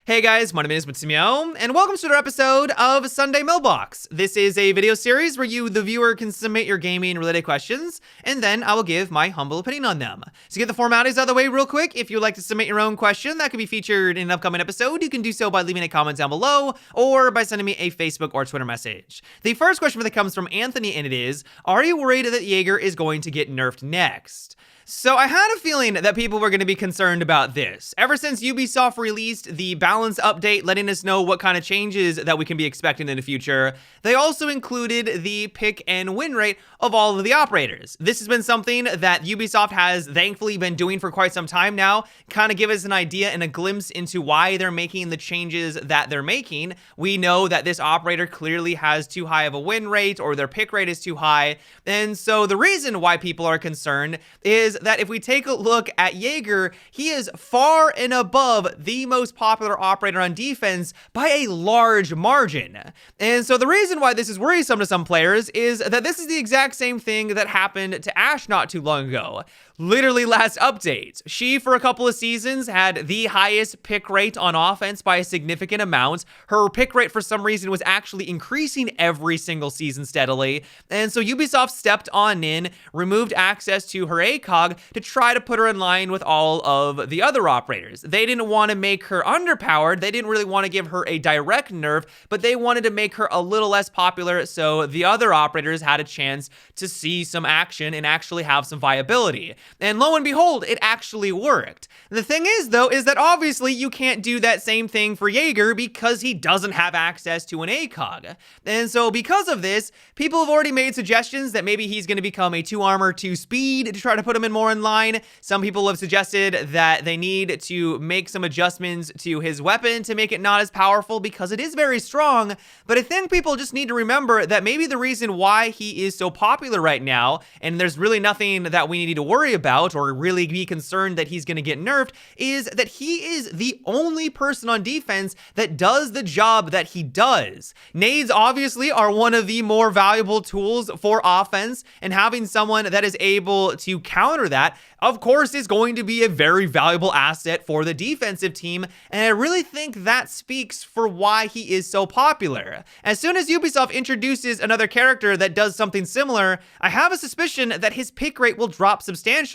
Hey guys, my name is Matsumo, and welcome to another episode of Sunday Mailbox. This is a video series where you, the viewer, can submit your gaming-related questions, and then I will give my humble opinion on them. So to get the formalities out of the way real quick, if you'd like to submit your own question that could be featured in an upcoming episode, you can do so by leaving a comment down below, or by sending me a Facebook or Twitter message. The first question that comes from Anthony, and it is, are you worried that Jager is going to get nerfed next? So I had a feeling that people were going to be concerned about this. Ever since Ubisoft released the balance update letting us know what kind of changes that we can be expecting in the future, they also included the pick and win rate of all of the operators. This has been something that Ubisoft has thankfully been doing for quite some time now, kind of give us an idea and a glimpse into why they're making the changes that they're making. We know that this operator clearly has too high of a win rate, or their pick rate is too high, and so the reason why people are concerned is that if we take a look at Jager, he is far and above the most popular operator on defense by a large margin. And so the reason why this is worrisome to some players is that this is the exact same thing that happened to Ashe not too long ago. Literally last update, she for a couple of seasons had the highest pick rate on offense by a significant amount. Her pick rate for some reason was actually increasing every single season steadily, and so Ubisoft stepped on in, removed access to her ACOG to try to put her in line with all of the other operators. They didn't want to make her underpowered, they didn't really want to give her a direct nerf, but they wanted to make her a little less popular so the other operators had a chance to see some action and actually have some viability. And lo and behold, it actually worked. The thing is, though, is that obviously you can't do that same thing for Jager because he doesn't have access to an ACOG. And so because of this, people have already made suggestions that maybe he's going to become a 2 armor, 2 speed to try to put him in more in line. Some people have suggested that they need to make some adjustments to his weapon to make it not as powerful because it is very strong. But I think people just need to remember that maybe the reason why he is so popular right now, and there's really nothing that we need to worry about or really be concerned that he's going to get nerfed, is that he is the only person on defense that does the job that he does. Nades obviously are one of the more valuable tools for offense, and having someone that is able to counter that, of course, is going to be a very valuable asset for the defensive team, and I really think that speaks for why he is so popular. As soon as Ubisoft introduces another character that does something similar, I have a suspicion that his pick rate will drop substantially.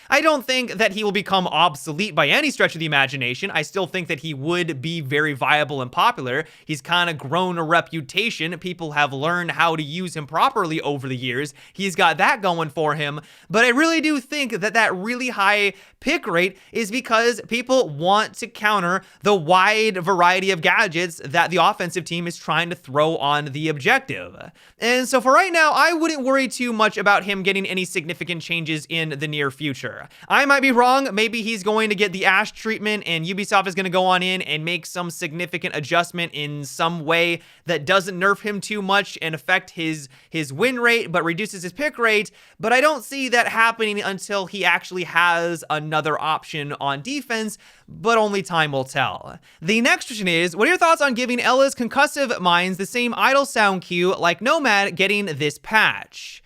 I don't think that he will become obsolete by any stretch of the imagination. I still think that he would be very viable and popular. He's kind of grown a reputation. People have learned how to use him properly over the years. He's got that going for him, but I really do think that that really high pick rate is because people want to counter the wide variety of gadgets that the offensive team is trying to throw on the objective. And so for right now, I wouldn't worry too much about him getting any significant changes in the near future. I might be wrong. Maybe he's going to get the Ashe treatment and Ubisoft is going to go on in and make some significant adjustment in some way that doesn't nerf him too much and affect his win rate but reduces his pick rate, but I don't see that happening until he actually has another option on defense, but only time will tell. The next question is, what are your thoughts on giving Ella's concussive mines the same idle sound cue like Nomad getting this patch?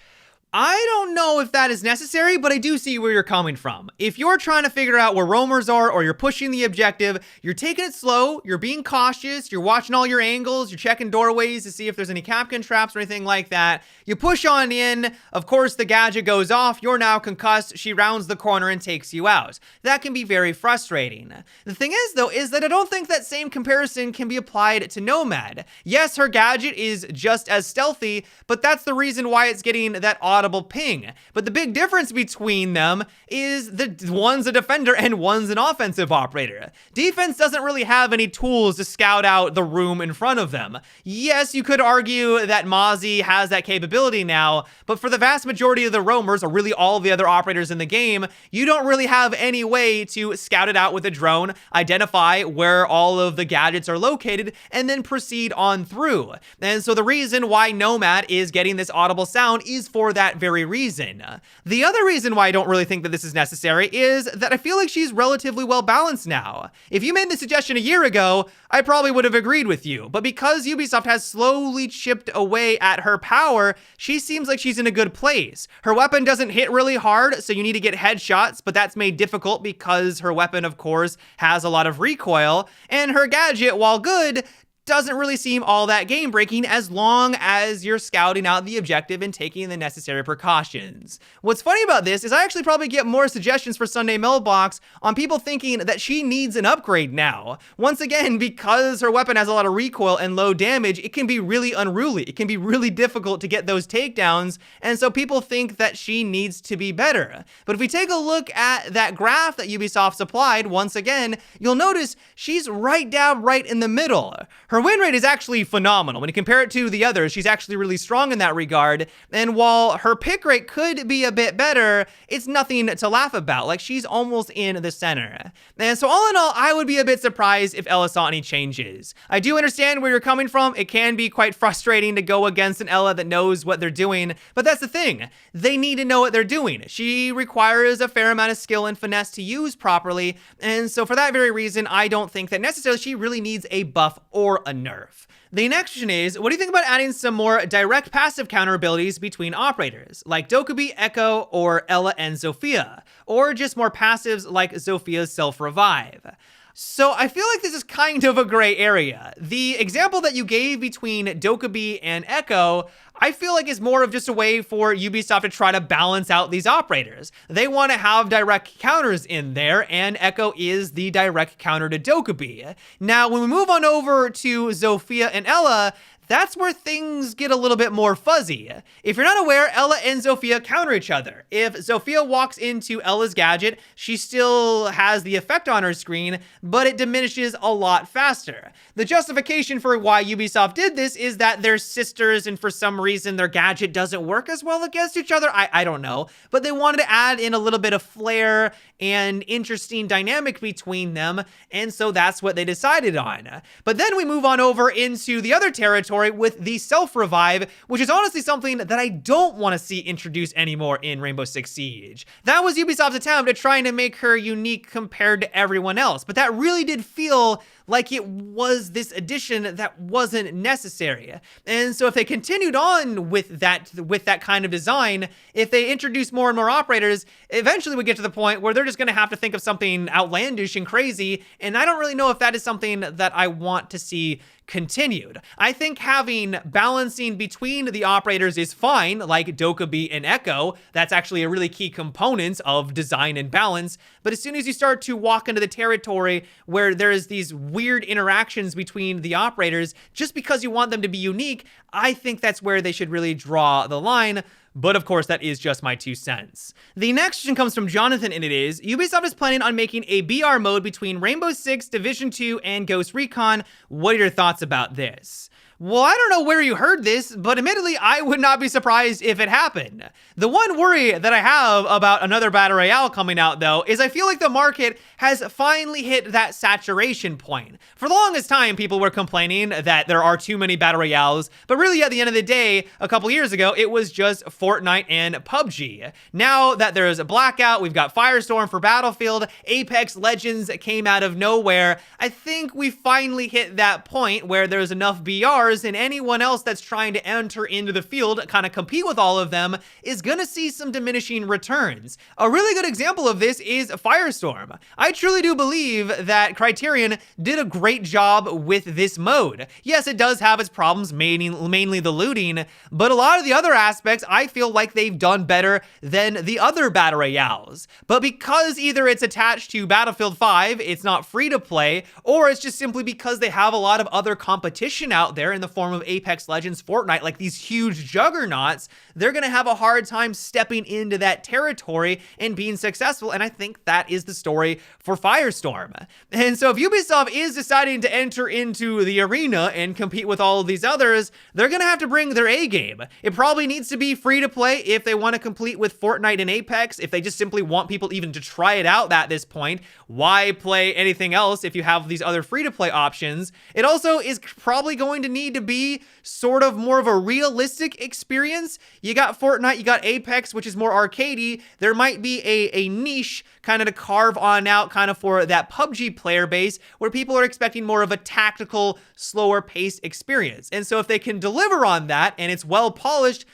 I don't know if that is necessary, but I do see where you're coming from. If you're trying to figure out where roamers are or you're pushing the objective, you're taking it slow, you're being cautious, you're watching all your angles, you're checking doorways to see if there's any CanCan traps or anything like that. You push on in, of course the gadget goes off, you're now concussed, she rounds the corner and takes you out. That can be very frustrating. The thing is though, is that I don't think that same comparison can be applied to Nomad. Yes, her gadget is just as stealthy, but that's the reason why it's getting that audible ping. But the big difference between them is that one's a defender and one's an offensive operator. Defense doesn't really have any tools to scout out the room in front of them. Yes, you could argue that Mozzie has that capability now, but for the vast majority of the roamers, or really all the other operators in the game, you don't really have any way to scout it out with a drone, identify where all of the gadgets are located, and then proceed on through. And so the reason why Nomad is getting this audible sound is for that that very reason. The other reason why I don't really think that this is necessary is that I feel like she's relatively well balanced now. If you made the suggestion a year ago, I probably would have agreed with you, but because Ubisoft has slowly chipped away at her power, she seems like she's in a good place. Her weapon doesn't hit really hard, so you need to get headshots, but that's made difficult because her weapon, of course, has a lot of recoil, and her gadget, while good, doesn't really seem all that game breaking as long as you're scouting out the objective and taking the necessary precautions. What's funny about this is I actually probably get more suggestions for Sunday Mailbox on people thinking that she needs an upgrade now. Once again, because her weapon has a lot of recoil and low damage, it can be really unruly. It can be really difficult to get those takedowns, and so people think that she needs to be better. But if we take a look at that graph that Ubisoft supplied, once again, you'll notice she's right down right in the middle. Her win rate is actually phenomenal. When you compare it to the others, she's actually really strong in that regard. And while her pick rate could be a bit better, it's nothing to laugh about. Like, she's almost in the center. And so all in all, I would be a bit surprised if Ella saw any changes. I do understand where you're coming from. It can be quite frustrating to go against an Ella that knows what they're doing, but that's the thing. They need to know what they're doing. She requires a fair amount of skill and finesse to use properly. And so for that very reason, I don't think that necessarily she really needs a buff or a nerf. The next question is, what do you think about adding some more direct passive counter abilities between operators, like Dokkaebi, Echo, or Ella and Zofia, or just more passives like Zofia's self-revive? So I feel like this is kind of a gray area. The example that you gave between Dokkaebi and Echo, I feel like is more of just a way for Ubisoft to try to balance out these operators. They want to have direct counters in there, and Echo is the direct counter to Dokkaebi. Now, when we move on over to Zofia and Ella, that's where things get a little bit more fuzzy. If you're not aware, Ella and Zofia counter each other. If Zofia walks into Ella's gadget, she still has the effect on her screen, but it diminishes a lot faster. The justification for why Ubisoft did this is that they're sisters and for some reason their gadget doesn't work as well against each other. I don't know, but they wanted to add in a little bit of flair and interesting dynamic between them, and so that's what they decided on. But then we move on over into the other territory with the self-revive, which is honestly something that I don't want to see introduced anymore in Rainbow Six Siege. That was Ubisoft's attempt at trying to make her unique compared to everyone else, but that really did feel like it was this addition that wasn't necessary. And so if they continued on with that kind of design, if they introduced more and more operators, eventually we get to the point where they're just gonna have to think of something outlandish and crazy, and I don't really know if that is something that I want to see continued. I think having balancing between the operators is fine, like Dokkaebi and Echo. That's actually a really key component of design and balance. But as soon as you start to walk into the territory where there's these weird interactions between the operators, just because you want them to be unique, I think that's where they should really draw the line. But of course, that is just my 2 cents. The next question comes from Jonathan, and it is, Ubisoft is planning on making a BR mode between Rainbow Six, Division 2, and Ghost Recon. What are your thoughts about this? Well, I don't know where you heard this, but admittedly, I would not be surprised if it happened. The one worry that I have about another Battle Royale coming out, though, is I feel like the market has finally hit that saturation point. For the longest time, people were complaining that there are too many Battle Royales, but really at the end of the day, a couple years ago, it was just Fortnite and PUBG. Now that there's a Blackout, we've got Firestorm for Battlefield, Apex Legends came out of nowhere, I think we finally hit that point where there's enough BRs and anyone else that's trying to enter into the field, kind of compete with all of them, is gonna see some diminishing returns. A really good example of this is Firestorm. I truly do believe that Criterion did a great job with this mode. Yes, it does have its problems, mainly the looting, but a lot of the other aspects I feel like they've done better than the other Battle Royales. But because either it's attached to Battlefield 5, it's not free to play, or it's just simply because they have a lot of other competition out there in the form of Apex Legends, Fortnite, like these huge juggernauts, they're gonna have a hard time stepping into that territory and being successful, and I think that is the story for Firestorm. And so if Ubisoft is deciding to enter into the arena and compete with all of these others, they're gonna have to bring their A game. It probably needs to be free to play if they want to compete with Fortnite and Apex. If they just simply want people even to try it out at this point, why play anything else if you have these other free to play options? It also is probably going to need need to be sort of more of a realistic experience. You got Fortnite, you got Apex, which is more arcadey. There might be a niche kind of to carve on out kind of for that PUBG player base where people are expecting more of a tactical, slower paced experience. And so if they can deliver on that and it's well polished,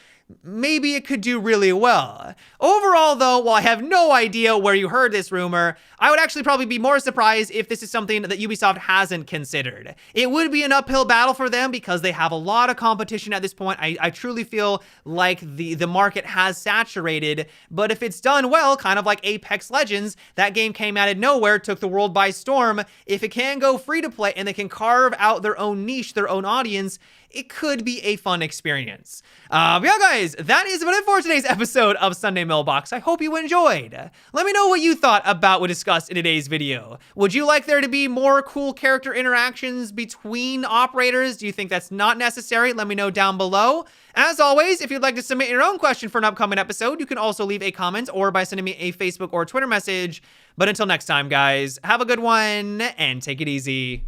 maybe it could do really well. Overall, though, while I have no idea where you heard this rumor, I would actually probably be more surprised if this is something that Ubisoft hasn't considered. It would be an uphill battle for them because they have a lot of competition at this point. I truly feel like the market has saturated, but if it's done well, kind of like Apex Legends, that game came out of nowhere, took the world by storm. If it can go free to play and they can carve out their own niche, their own audience, it could be a fun experience. But yeah, guys, that is about it for today's episode of Sunday Mailbox. I hope you enjoyed. Let me know what you thought about what we discussed in today's video. Would you like there to be more cool character interactions between operators? Do you think that's not necessary? Let me know down below. As always, if you'd like to submit your own question for an upcoming episode, you can also leave a comment or by sending me a Facebook or Twitter message. But until next time, guys, have a good one and take it easy.